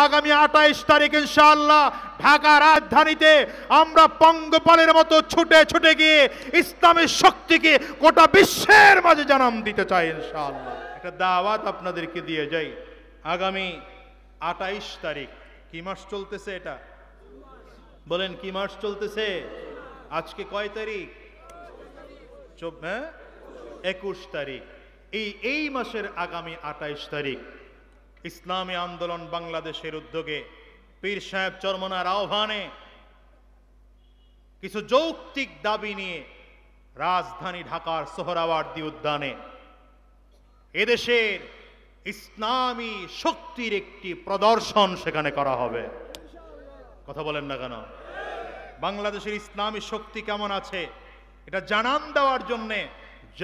আগামী 28 তারিখ ইনশাআল্লাহ ঢাকা রাজধানীতে আমরা পঙ্গপালের মতো ছুটে ছুটে গিয়ে ইসলামের শক্তিকে গোটা বিশ্বের মাঝে জানান দিতে চাই ইনশাআল্লাহ। একটা দাওয়াত আপনাদেরকে দিয়ে যাই। আগামী 28 তারিখ কি মাস চলতেছে? এটা বলেন কি মাস চলতেছে? আজকে কয় তারিখ? 21 তারিখ। এই মাসের আগামী 28 তারিখ ইসলামী আন্দোলন বাংলাদেশের উদ্যোগে পীর সাহেব চরমনার আহ্বানে কিছু যৌক্তিক দাবি নিয়ে রাজধানী ঢাকার সোহরাওয়ার্দী উদ্যানে এদেশের ইসলামী শক্তির একটি প্রদর্শন সেখানে করা হবে। কথা বলেন না কেন? বাংলাদেশের ইসলামী শক্তি কেমন আছে এটা জানান দেওয়ার জন্য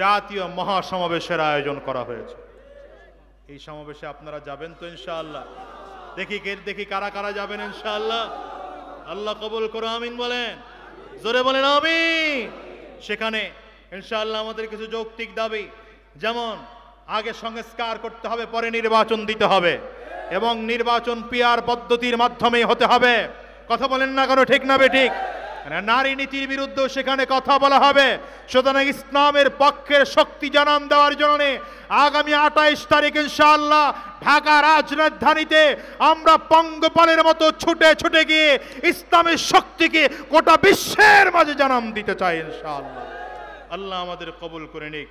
জাতীয় মহাসমাবেশের আয়োজন করা হয়েছে। এই সমাবেশে আপনারা যাবেন তো ইনশাআল্লাহ? দেখি কারা কারা যাবেন ইনশাআল্লাহ। আল্লাহ কবুল করো, আমিন বলেন, জোরে বলেন আমিন। সেখানে ইনশাআল্লাহ আমাদের কিছু যৌক্তিক দাবি, যেমন আগে সংস্কার করতে হবে, পরে নির্বাচন দিতে হবে এবং নির্বাচন পিআর পদ্ধতির মাধ্যমে হতে হবে। কথা বলেন না কেন? ঠিক না বেঠিক? নারী নীতির বিরুদ্ধে সেখানে কথা বলা হবে। সুতরাং ইসলামের পক্ষের শক্তি জানান দেওয়ার জন্য আগামী 28 তারিখ ইনশাআল্লাহ ঢাকা রাজধানীতে আমরা পঙ্গপালের মতো ছুটে ছুটে গিয়ে ইসলামের শক্তিকে গোটা বিশ্বের মাঝে জানান দিতে চাই ইনশাআল্লাহ। আল্লাহ আমাদের কবুল করে নিক।